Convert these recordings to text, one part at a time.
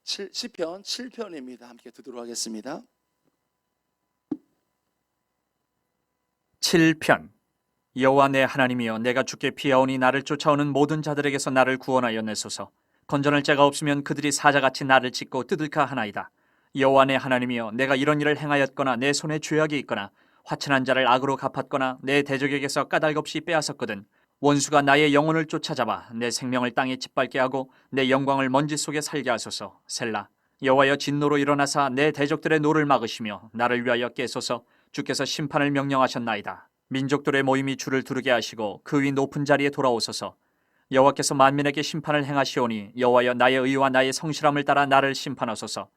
시편 7편입니다. 함께 듣도록 하겠습니다. 7편. 여호와 내 하나님이여, 내가 주께 피하오니 나를 쫓아오는 모든 자들에게서 나를 구원하여 내소서. 건전할 자가 없으면 그들이 사자같이 나를 찢고 뜯을까 하나이다. 여호와 내 하나님이여, 내가 이런 일을 행하였거나 내 손에 죄악이 있거나 화친한 자를 악으로 갚았거나 내 대적에게서 까닭없이 빼앗았거든 원수가 나의 영혼을 쫓아잡아 내 생명을 땅에 짓밟게 하고 내 영광을 먼지 속에 살게 하소서. 셀라. 여호와여, 진노로 일어나사 내 대적들의 노를 막으시며 나를 위하여 깨소서. 주께서 심판을 명령하셨나이다. 민족들의 모임이 주를 두르게 하시고 그 위 높은 자리에 돌아오소서. 여호와께서 만민에게 심판을 행하시오니 여호와여, 나의 의와 나의 성실함을 따라 나를 심판하소서.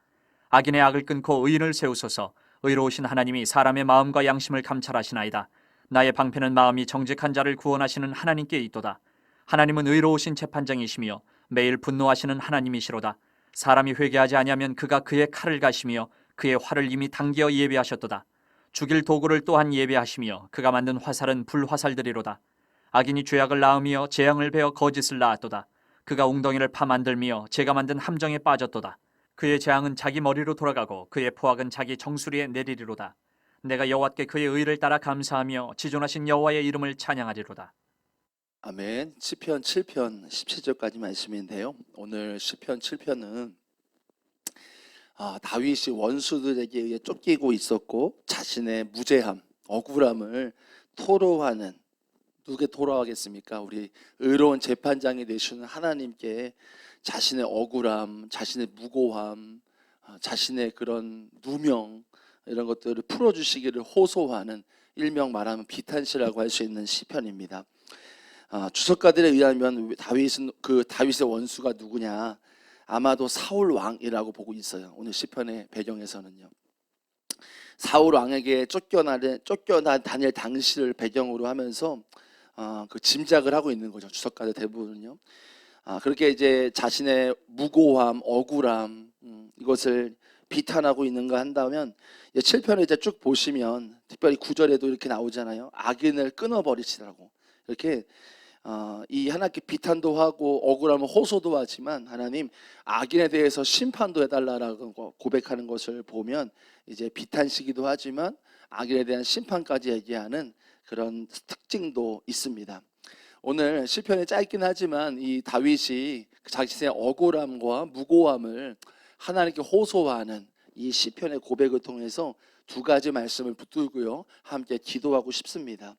악인의 악을 끊고 의인을 세우소서. 의로우신 하나님이 사람의 마음과 양심을 감찰하시나이다. 나의 방패는 마음이 정직한 자를 구원하시는 하나님께 있도다. 하나님은 의로우신 재판장이시며 매일 분노하시는 하나님이시로다. 사람이 회개하지 아니하면 그가 그의 칼을 가시며 그의 활을 이미 당겨 예비하셨도다. 죽일 도구를 또한 예비하시며 그가 만든 화살은 불화살들이로다. 악인이 죄악을 낳으며 재앙을 베어 거짓을 낳았도다. 그가 웅덩이를 파 만들며 제가 만든 함정에 빠졌도다. 그의 재앙은 자기 머리로 돌아가고 그의 포악은 자기 정수리에 내리리로다. 내가 여호와께 그의 의를 따라 감사하며 지존하신 여호와의 이름을 찬양하리로다. 아멘. 시편 7편 17절까지 말씀인데요. 오늘 시편 7편은 다윗이 원수들에게 의해 쫓기고 있었고 자신의 무죄함, 억울함을 토로하는, 누구에게 토로하겠습니까? 우리 의로운 재판장이 되시는 하나님께 자신의 억울함, 자신의 무고함, 자신의 그런 누명, 이런 것들을 풀어주시기를 호소하는, 일명 말하면 비탄시라고 할 수 있는 시편입니다. 주석가들에 의하면 다윗의 원수가 누구냐? 아마도 사울 왕이라고 보고 있어요. 오늘 시편의 배경에서는요. 사울 왕에게 쫓겨다닐 당시를 배경으로 하면서 그 짐작을 하고 있는 거죠. 주석가들 대부분은요. 그렇게 이제 자신의 무고함, 억울함, 이것을 비탄하고 있는가 한다면 7편을 이제 쭉 보시면 특별히 9절에도 이렇게 나오잖아요. 악인을 끊어버리시라고. 이렇게 이 하나님께 비탄도 하고 억울함을 호소도 하지만 하나님 악인에 대해서 심판도 해달라라고 고백하는 것을 보면 이제 비탄시기도 하지만 악인에 대한 심판까지 얘기하는 그런 특징도 있습니다. 오늘 시편이 짧긴 하지만 이 다윗이 자신의 억울함과 무고함을 하나님께 호소하는 이 시편의 고백을 통해서 두 가지 말씀을 붙들고요, 함께 기도하고 싶습니다.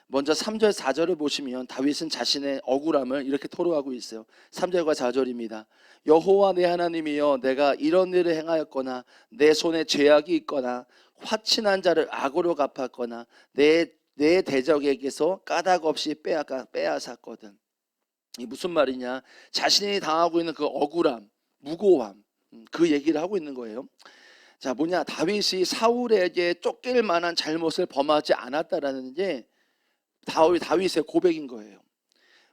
먼저 3절 4절을 보시면 다윗은 자신의 억울함을 이렇게 토로하고 있어요. 3절과 4절입니다. 여호와 내 하나님이여, 내가 이런 일을 행하였거나 내 손에 죄악이 있거나 화친한 자를 악으로 갚았거나 내 대적에게서 까닭 없이 빼앗았거든. 이 무슨 말이냐? 자신이 당하고 있는 그 억울함, 무고함, 그 얘기를 하고 있는 거예요. 자, 뭐냐? 다윗이 사울에게 쫓길 만한 잘못을 범하지 않았다라는 게 다윗의 고백인 거예요.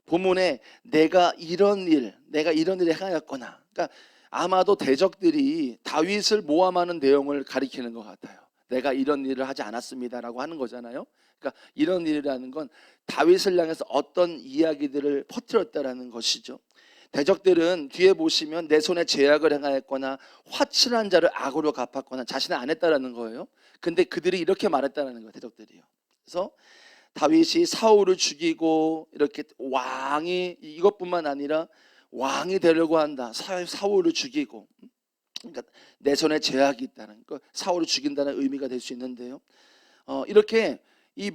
본문에 내가 이런 일을 행하였거나, 그러니까 아마도 대적들이 다윗을 모함하는 내용을 가리키는 것 같아요. 내가 이런 일을 하지 않았습니다라고 하는 거잖아요. 그러니까 이런 일이라는 건 다윗을 향해서 어떤 이야기들을 퍼뜨렸다라는 것이죠. 대적들은 뒤에 보시면 내 손에 죄악을 행하였거나 화친한 자를 악으로 갚았거나 자신은 안 했다라는 거예요. 근데 그들이 이렇게 말했다라는 거예요, 대적들이요. 그래서 다윗이 사울을 죽이고 이렇게 왕이, 이것뿐만 아니라 왕이 되려고 한다, 사울을 죽이고, 그러니까 내 손에 죄악이 있다는 거, 사울을 죽인다는 의미가 될 수 있는데요. 이렇게 이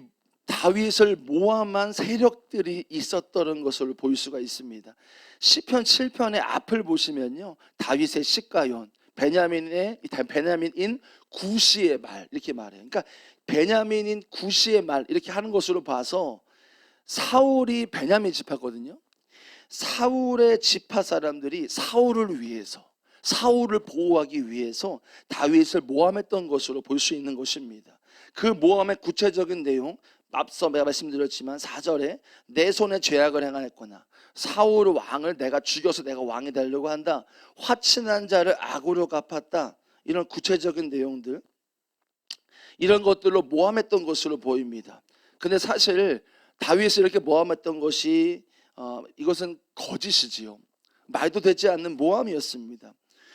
다윗을 모함한 세력들이 있었던 것을 볼 수가 있습니다. 시편 7편의 앞을 보시면요, 다윗의 시가yon, 베냐민인 구시의 말, 이렇게 말해요. 그러니까 베냐민인 구시의 말, 이렇게 하는 것으로 봐서 사울이 베냐민 지파거든요. 사울의 지파 사람들이 사울을 위해서, 사울을 보호하기 위해서 다윗을 모함했던 것으로 볼 수 있는 것입니다. 그 모함의 구체적인 내용, 앞서 내가 말씀드렸지만 4절에 내 손에 죄악을 행하였거나 사울 왕을 내가 죽여서 내가 왕이 되려고 한다, 화친한 자를 악으로 갚았다, 이런 구체적인 내용들, 이런 것들로 모함했던 것으로 보입니다. 근데 사실 다윗이 이렇게 모함했던 것이 이것은 거짓이지요. 말도 되지 않는 모함이었습니다.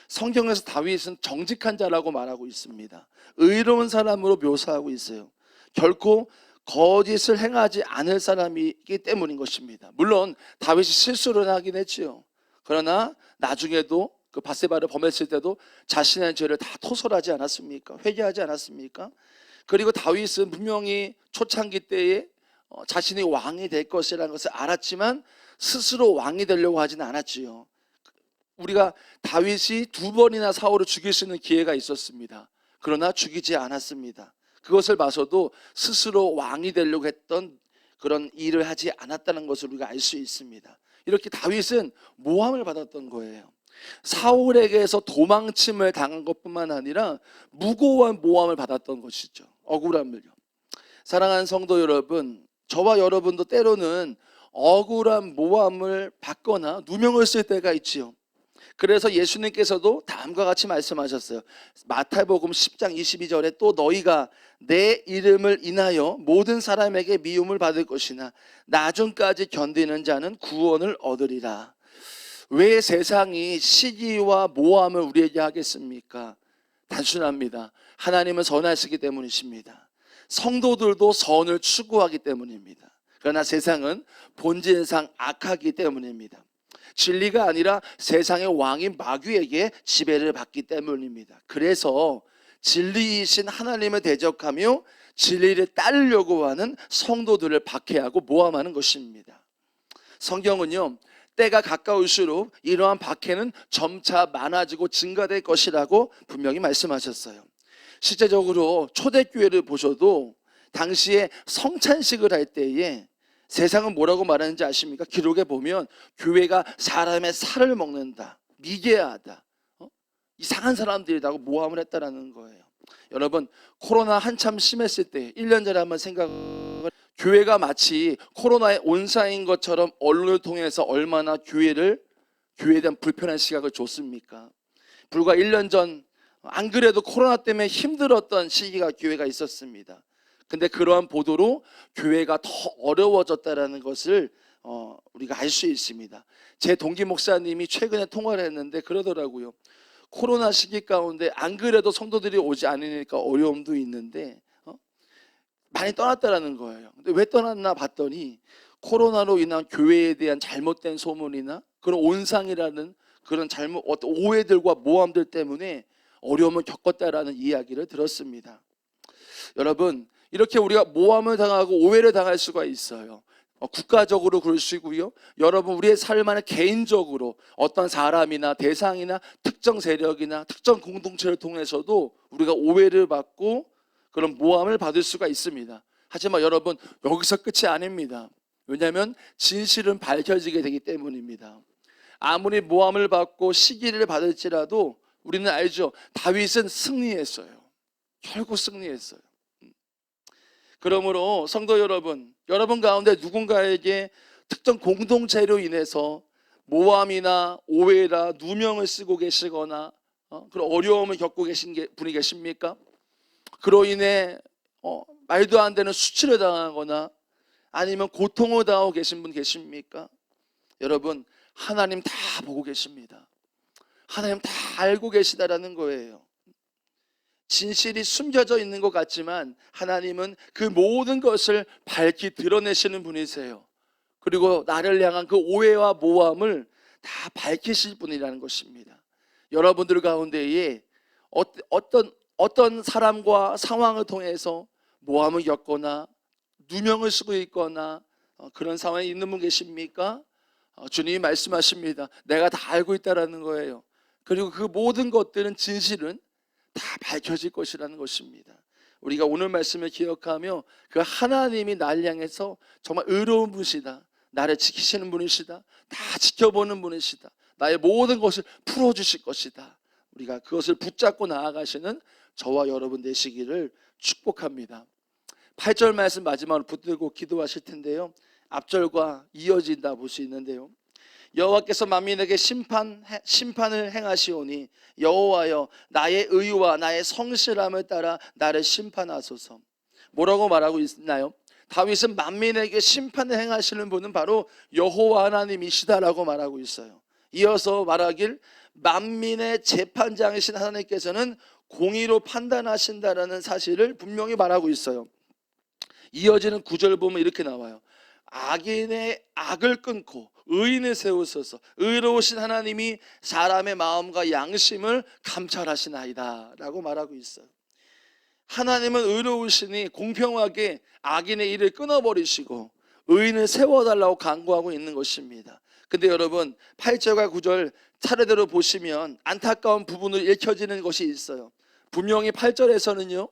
성경에서 다윗은 정직한 자라고 말하고 있습니다. 의로운 사람으로 묘사하고 있어요. 결코 거짓을 행하지 않을 사람이기 때문인 것입니다. 물론 다윗이 실수를 하긴 했지요. 그러나 나중에도 그 밧세바를 범했을 때도 자신의 죄를 다 토설하지 않았습니까? 회개하지 않았습니까? 그리고 다윗은 분명히 초창기 때에 자신이 왕이 될 것이라는 것을 알았지만 스스로 왕이 되려고 하지는 않았지요. 우리가 다윗이 2번이나 사울을 죽일 수 있는 기회가 있었습니다. 그러나 죽이지 않았습니다. 그것을 봐서도 스스로 왕이 되려고 했던 그런 일을 하지 않았다는 것을 우리가 알 수 있습니다. 이렇게 다윗은 모함을 받았던 거예요. 사울에게서 도망침을 당한 것뿐만 아니라 무고한 모함을 받았던 것이죠. 억울함을요. 사랑하는 성도 여러분, 저와 여러분도 때로는 억울한 모함을 받거나 누명을 쓸 때가 있지요. 그래서 예수님께서도 다음과 같이 말씀하셨어요. 마태복음 10장 22절에 또 너희가 내 이름을 인하여 모든 사람에게 미움을 받을 것이나 나중까지 견디는 자는 구원을 얻으리라. 왜 세상이 시기와 모함을 우리에게 하겠습니까? 단순합니다. 하나님은 선하시기 때문이십니다. 성도들도 선을 추구하기 때문입니다. 그러나 세상은 본질상 악하기 때문입니다. 진리가 아니라 세상의 왕인 마귀에게 지배를 받기 때문입니다. 그래서 진리이신 하나님을 대적하며 진리를 따르려고 하는 성도들을 박해하고 모함하는 것입니다. 성경은요, 때가 가까울수록 이러한 박해는 점차 많아지고 증가될 것이라고 분명히 말씀하셨어요. 실제적으로 초대교회를 보셔도 당시에 성찬식을 할 때에 세상은 뭐라고 말하는지 아십니까? 기록에 보면 교회가 사람의 살을 먹는다, 미개하다, 이상한 사람들이라고 모함을 했다라는 거예요. 여러분, 코로나 한참 심했을 때 1년 전에 한번 생각을, 교회가 마치 코로나의 온사인 것처럼 언론을 통해서 얼마나 교회에 대한 불편한 시각을 줬습니까? 불과 1년 전, 안 그래도 코로나 때문에 힘들었던 시기가 교회가 있었습니다. 근데 그러한 보도로 교회가 더 어려워졌다는 것을 우리가 알 수 있습니다. 제 동기 목사님이 최근에 통화를 했는데 그러더라고요. 코로나 시기 가운데 안 그래도 성도들이 오지 않으니까 어려움도 있는데 많이 떠났다라는 거예요. 근데 왜 떠났나 봤더니 코로나로 인한 교회에 대한 잘못된 소문이나 그런 온상이라는 그런 어떤 오해들과 모함들 때문에 어려움을 겪었다라는 이야기를 들었습니다. 여러분, 이렇게 우리가 모함을 당하고 오해를 당할 수가 있어요. 국가적으로 그럴 수 있고요. 여러분, 우리의 삶 안에 개인적으로 어떤 사람이나 대상이나 특정 세력이나 특정 공동체를 통해서도 우리가 오해를 받고 그런 모함을 받을 수가 있습니다. 하지만 여러분, 여기서 끝이 아닙니다. 왜냐하면 진실은 밝혀지게 되기 때문입니다. 아무리 모함을 받고 시기를 받을지라도 우리는 알죠. 다윗은 승리했어요. 결국 승리했어요. 그러므로 성도 여러분, 여러분 가운데 누군가에게 특정 공동체로 인해서 모함이나 오해나 누명을 쓰고 계시거나 그런 어려움을 겪고 계신 분이 계십니까? 그로 인해 말도 안 되는 수치를 당하거나 아니면 고통을 당하고 계신 분 계십니까? 여러분, 하나님 다 보고 계십니다. 하나님 다 알고 계시다라는 거예요. 진실이 숨겨져 있는 것 같지만 하나님은 그 모든 것을 밝히 드러내시는 분이세요. 그리고 나를 향한 그 오해와 모함을 다 밝히실 분이라는 것입니다. 여러분들 가운데에 어떤 사람과 상황을 통해서 모함을 겪거나 누명을 쓰고 있거나 그런 상황에 있는 분 계십니까? 주님이 말씀하십니다. 내가 다 알고 있다라는 거예요. 그리고 그 모든 것들은 진실은 다 밝혀질 것이라는 것입니다. 우리가 오늘 말씀을 기억하며 그 하나님이 나를 향해서 정말 의로운 분이시다, 나를 지키시는 분이시다, 다 지켜보는 분이시다, 나의 모든 것을 풀어주실 것이다, 우리가 그것을 붙잡고 나아가시는 저와 여러분 되시기를 축복합니다. 8절 말씀 마지막으로 붙들고 기도하실 텐데요, 앞절과 이어진다 볼 수 있는데요, 여호와께서 만민에게 심판을 행하시오니 여호와여, 나의 의와 나의 성실함을 따라 나를 심판하소서. 뭐라고 말하고 있나요? 다윗은 만민에게 심판을 행하시는 분은 바로 여호와 하나님이시다라고 말하고 있어요. 이어서 말하길 만민의 재판장이신 하나님께서는 공의로 판단하신다라는 사실을 분명히 말하고 있어요. 이어지는 구절 보면 이렇게 나와요. 악인의 악을 끊고 의인을 세우소서. 의로우신 하나님이 사람의 마음과 양심을 감찰하시나이다 라고 말하고 있어요. 하나님은 의로우시니 공평하게 악인의 일을 끊어버리시고 의인을 세워달라고 간구하고 있는 것입니다. 근데 여러분 8절과 9절 차례대로 보시면 안타까운 부분을 읽혀지는 것이 있어요. 분명히 8절에서는요,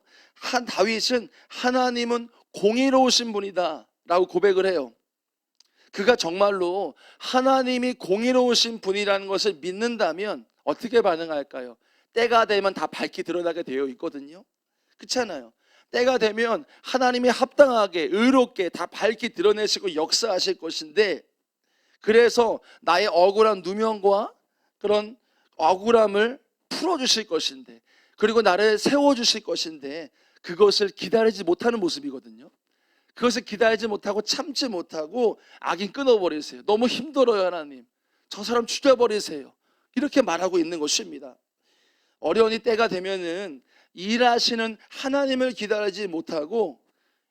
다윗은 하나님은 공의로우신 분이다 라고 고백을 해요. 그가 정말로 하나님이 공의로우신 분이라는 것을 믿는다면 어떻게 반응할까요? 때가 되면 다 밝히 드러나게 되어 있거든요. 그렇잖아요. 때가 되면 하나님이 합당하게 의롭게 다 밝히 드러내시고 역사하실 것인데, 그래서 나의 억울한 누명과 그런 억울함을 풀어주실 것인데, 그리고 나를 세워주실 것인데, 그것을 기다리지 못하는 모습이거든요. 그것을 기다리지 못하고 참지 못하고 악인 끊어버리세요. 너무 힘들어요 하나님, 저 사람 죽여버리세요, 이렇게 말하고 있는 것입니다. 어려운 때가 되면은 일하시는 하나님을 기다리지 못하고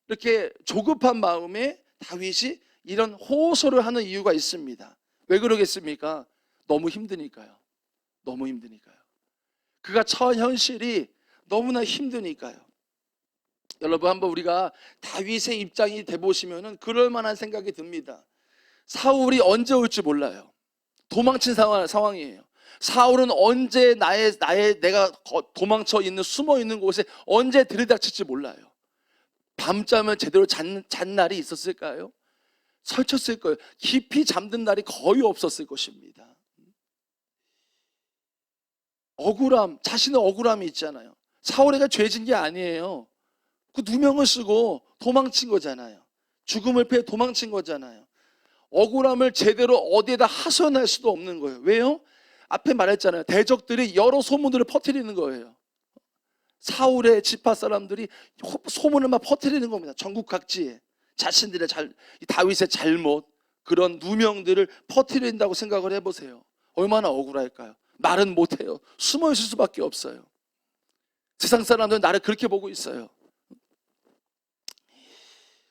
이렇게 조급한 마음에 다윗이 이런 호소를 하는 이유가 있습니다. 왜 그러겠습니까? 너무 힘드니까요. 너무 힘드니까요. 그가 처한 현실이 너무나 힘드니까요. 여러분, 한번 우리가 다윗의 입장이 돼보시면은 그럴 만한 생각이 듭니다. 사울이 언제 올지 몰라요. 도망친 상황이에요. 사울은 언제 내가 도망쳐 있는, 숨어 있는 곳에 언제 들이닥칠지 몰라요. 밤잠을 제대로 잔 날이 있었을까요? 설쳤을 거예요. 깊이 잠든 날이 거의 없었을 것입니다. 억울함, 자신의 억울함이 있잖아요. 사울이가 죄진 게 아니에요. 그 누명을 쓰고 도망친 거잖아요. 죽음을 피해 도망친 거잖아요. 억울함을 제대로 어디에다 하소연할 수도 없는 거예요. 왜요? 앞에 말했잖아요. 대적들이 여러 소문들을 퍼뜨리는 거예요. 사울의 지파 사람들이 소문을 막 퍼뜨리는 겁니다. 전국 각지에 자신들의 다윗의 잘못, 그런 누명들을 퍼뜨린다고 생각을 해보세요. 얼마나 억울할까요? 말은 못해요. 숨어 있을 수밖에 없어요. 세상 사람들은 나를 그렇게 보고 있어요.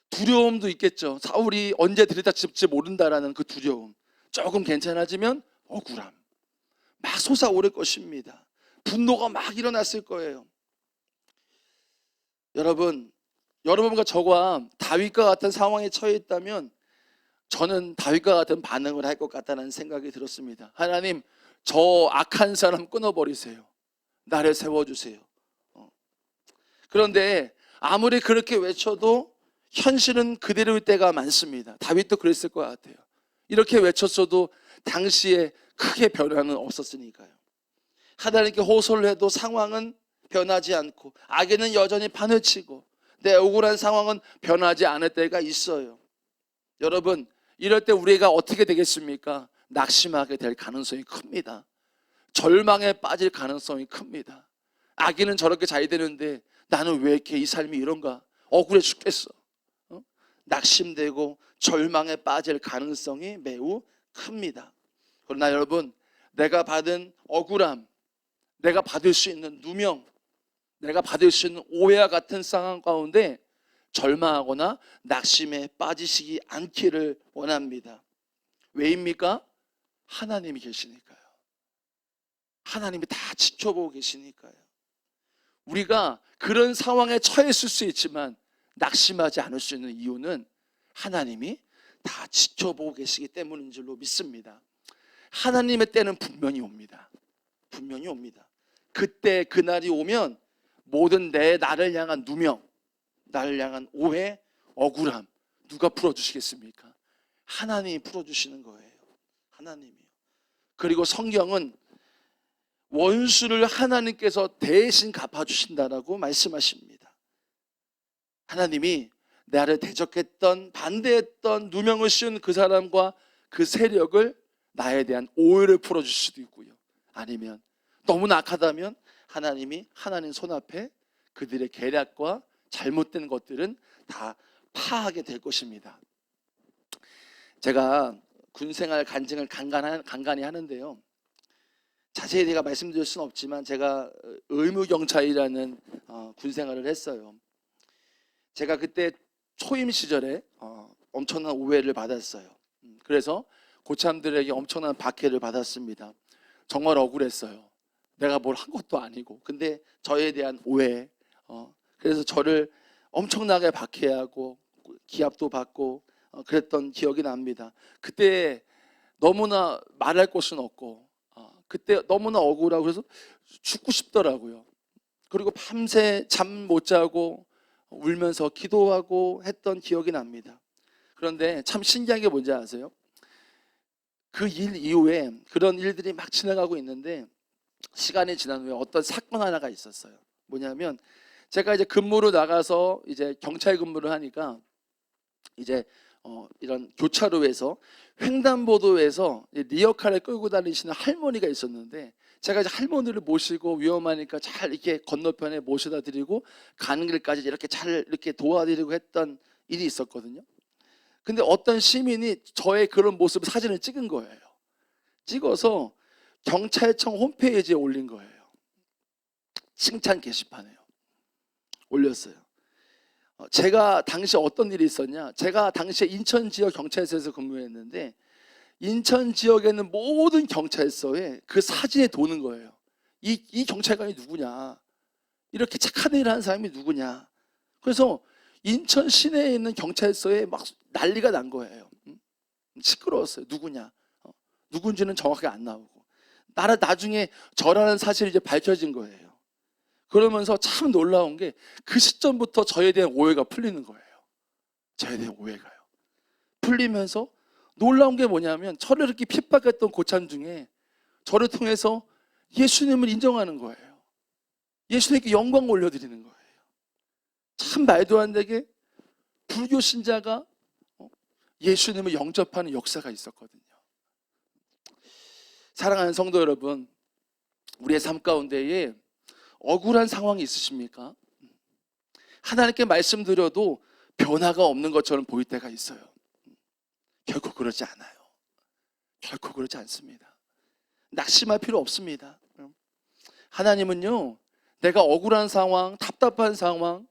두려움도 있겠죠. 사울이 언제 들이닥칠지 모른다라는 그 두려움. 조금 괜찮아지면 억울함 막 솟아오를 것입니다. 분노가 막 일어났을 거예요. 여러분과 저가 다윗과 같은 상황에 처해 있다면 저는 다윗과 같은 반응을 할 것 같다는 생각이 들었습니다. 하나님, 저 악한 사람 끊어버리세요. 나를 세워주세요. 그런데 아무리 그렇게 외쳐도 현실은 그대로일 때가 많습니다. 다윗도 그랬을 것 같아요. 이렇게 외쳤어도 당시에 크게 변화는 없었으니까요. 하나님께 호소를 해도 상황은 변하지 않고 악에는 여전히 판을 치고 내 억울한 상황은 변하지 않을 때가 있어요. 여러분, 이럴 때 우리가 어떻게 되겠습니까? 낙심하게 될 가능성이 큽니다. 절망에 빠질 가능성이 큽니다. 악인은 저렇게 잘 되는데 나는 왜 이렇게 이 삶이 이런가? 억울해 죽겠어. 낙심되고 절망에 빠질 가능성이 매우 큽니다. 그러나 여러분, 내가 받은 억울함, 내가 받을 수 있는 누명, 내가 받을 수 있는 오해와 같은 상황 가운데 절망하거나 낙심에 빠지시지 않기를 원합니다. 왜입니까? 하나님이 계시니까요. 하나님이 다 지켜보고 계시니까요. 우리가 그런 상황에 처했을 수 있지만 낙심하지 않을 수 있는 이유는 하나님이 다 지켜보고 계시기 때문인 줄로 믿습니다. 하나님의 때는 분명히 옵니다. 분명히 옵니다. 그때 그날이 오면 모든 나를 향한 누명, 나를 향한 오해, 억울함 누가 풀어주시겠습니까? 하나님이 풀어주시는 거예요. 하나님이요. 그리고 성경은 원수를 하나님께서 대신 갚아주신다라고 말씀하십니다. 하나님이 나를 대적했던, 반대했던, 누명을 씌운 그 사람과 그 세력을 나에 대한 오해를 풀어줄 수도 있고요. 아니면 너무 악하다면 하나님이 하나님 손앞에 그들의 계략과 잘못된 것들은 다 파하게 될 것입니다. 제가 군생활 간증을 간간히 하는데요. 자세히 내가 말씀드릴 수는 없지만 제가 의무경찰이라는 군 생활을 했어요. 제가 그때 초임 시절에 엄청난 오해를 받았어요. 그래서 고참들에게 엄청난 박해를 받았습니다. 정말 억울했어요. 내가 뭘 한 것도 아니고. 근데 저에 대한 오해, 그래서 저를 엄청나게 박해하고 기합도 받고 그랬던 기억이 납니다. 그때 너무나 말할 곳은 없고 그때 너무나 억울하고 그래서 죽고 싶더라고요. 그리고 밤새 잠 못 자고 울면서 기도하고 했던 기억이 납니다. 그런데 참 신기한 게 뭔지 아세요? 그 일 이후에 그런 일들이 막 지나가고 있는데 시간이 지난 후에 어떤 사건 하나가 있었어요. 뭐냐면 제가 이제 근무로 나가서 이제 경찰 근무를 하니까 이제 이런 교차로에서 횡단보도에서 리어카를 끌고 다니시는 할머니가 있었는데 제가 이제 할머니를 모시고 위험하니까 잘 이렇게 건너편에 모셔다 드리고 가는 길까지 이렇게 잘 이렇게 도와드리고 했던 일이 있었거든요. 근데 어떤 시민이 저의 그런 모습 사진을 찍은 거예요. 찍어서 경찰청 홈페이지에 올린 거예요. 칭찬 게시판에요. 올렸어요. 제가 당시 어떤 일이 있었냐? 제가 당시에 인천 지역 경찰서에서 근무했는데 인천 지역에 있는 모든 경찰서에 그 사진이 도는 거예요. 이 경찰관이 누구냐? 이렇게 착한 일을 하는 사람이 누구냐? 그래서 인천 시내에 있는 경찰서에 막 난리가 난 거예요. 시끄러웠어요. 누구냐? 누군지는 정확하게 안 나오고. 나중에 저라는 사실이 이제 밝혀진 거예요. 그러면서 참 놀라운 게 그 시점부터 저에 대한 오해가 풀리는 거예요. 저에 대한 오해가요. 풀리면서 놀라운 게 뭐냐면 저를 이렇게 핍박했던 고참 중에 저를 통해서 예수님을 인정하는 거예요. 예수님께 영광 올려드리는 거예요. 참 말도 안 되게 불교 신자가 예수님을 영접하는 역사가 있었거든요. 사랑하는 성도 여러분, 우리의 삶 가운데에 억울한 상황이 있으십니까? 하나님께 말씀드려도 변화가 없는 것처럼 보일 때가 있어요. 결코 그러지 않아요. 결코 그러지 않습니다. 낙심할 필요 없습니다. 하나님은요, 내가 억울한 상황, 답답한 상황,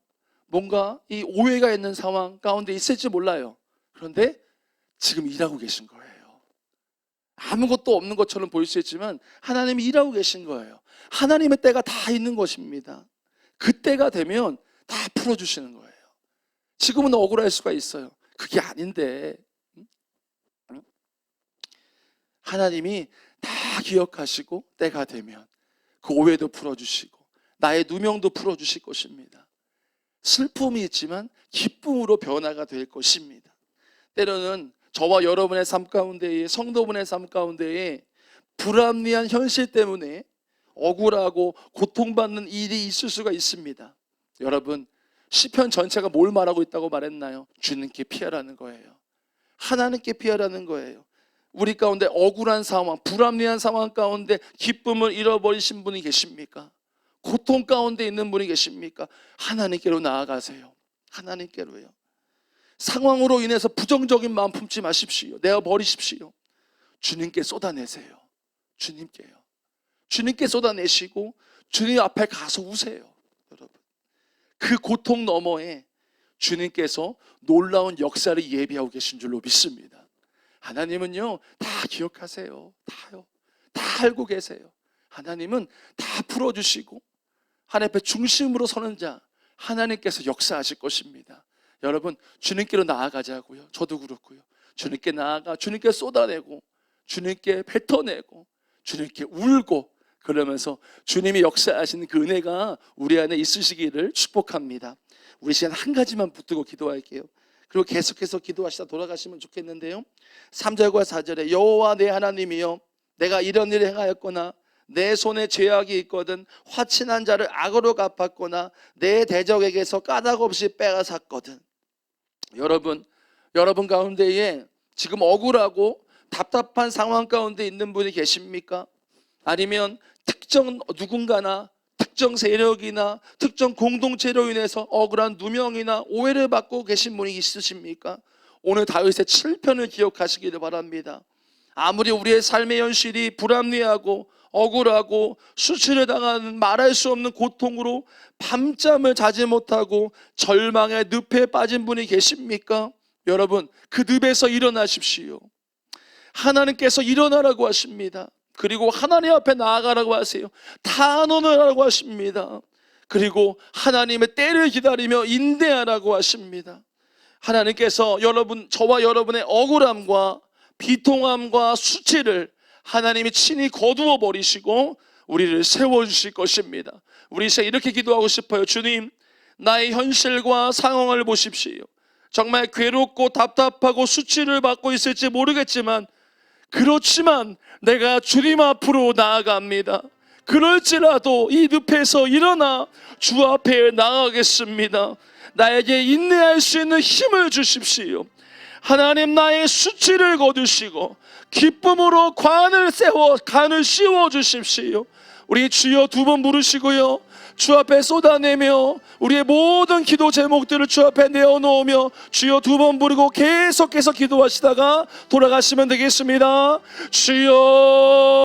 뭔가 이 오해가 있는 상황 가운데 있을지 몰라요. 그런데 지금 일하고 계신 거예요. 아무것도 없는 것처럼 보일 수 있지만 하나님이 일하고 계신 거예요. 하나님의 때가 다 있는 것입니다. 그 때가 되면 다 풀어주시는 거예요. 지금은 억울할 수가 있어요. 그게 아닌데 하나님이 다 기억하시고 때가 되면 그 오해도 풀어주시고 나의 누명도 풀어주실 것입니다. 슬픔이 있지만 기쁨으로 변화가 될 것입니다. 때로는 저와 여러분의 삶 가운데에, 성도분의 삶 가운데에 불합리한 현실 때문에 억울하고 고통받는 일이 있을 수가 있습니다. 여러분, 시편 전체가 뭘 말하고 있다고 말했나요? 주님께 피하라는 거예요. 하나님께 피하라는 거예요. 우리 가운데 억울한 상황, 불합리한 상황 가운데 기쁨을 잃어버리신 분이 계십니까? 고통 가운데 있는 분이 계십니까? 하나님께로 나아가세요. 하나님께로요. 상황으로 인해서 부정적인 마음 품지 마십시오. 내어 버리십시오. 주님께 쏟아내세요. 주님께요. 주님께 쏟아내시고 주님 앞에 가서 우세요. 여러분, 그 고통 너머에 주님께서 놀라운 역사를 예비하고 계신 줄로 믿습니다. 하나님은요, 다 기억하세요. 다요. 다 알고 계세요. 하나님은 다 풀어주시고 하나님 앞에 중심으로 서는 자 하나님께서 역사하실 것입니다. 여러분, 주님께로 나아가자고요. 저도 그렇고요. 주님께 나아가 주님께 쏟아내고 주님께 뱉어내고 주님께 울고 그러면서 주님이 역사하시는 그 은혜가 우리 안에 있으시기를 축복합니다. 우리 시간 한 가지만 붙들고 기도할게요. 그리고 계속해서 기도하시다 돌아가시면 좋겠는데요. 3절과 4절에 여호와 내 하나님이여 내가 이런 일을 행하였거나 내 손에 죄악이 있거든 화친한 자를 악으로 갚았거나 내 대적에게서 까닭 없이 빼앗았거든. 여러분 가운데에 지금 억울하고 답답한 상황 가운데 있는 분이 계십니까? 아니면 특정 누군가나 특정 세력이나 특정 공동체로 인해서 억울한 누명이나 오해를 받고 계신 분이 있으십니까? 오늘 다윗의 7편을 기억하시기를 바랍니다. 아무리 우리의 삶의 현실이 불합리하고 억울하고 수치를 당하는 말할 수 없는 고통으로 밤잠을 자지 못하고 절망의 늪에 빠진 분이 계십니까? 여러분, 그 늪에서 일어나십시오. 하나님께서 일어나라고 하십니다. 그리고 하나님 앞에 나아가라고 하세요. 탄원하라고 하십니다. 그리고 하나님의 때를 기다리며 인내하라고 하십니다. 하나님께서 저와 여러분의 억울함과 비통함과 수치를 하나님이 친히 거두어 버리시고 우리를 세워주실 것입니다. 우리 이제 이렇게 기도하고 싶어요. 주님, 나의 현실과 상황을 보십시오. 정말 괴롭고 답답하고 수치를 받고 있을지 모르겠지만, 그렇지만 내가 주님 앞으로 나아갑니다. 그럴지라도 이 늪에서 일어나 주 앞에 나아가겠습니다. 나에게 인내할 수 있는 힘을 주십시오. 하나님, 나의 수치를 거두시고 기쁨으로 간을 씌워 주십시오. 우리 주여 두 번 부르시고요, 주 앞에 쏟아내며 우리의 모든 기도 제목들을 주 앞에 내어놓으며 주여 두 번 부르고 계속해서 기도하시다가 돌아가시면 되겠습니다. 주여.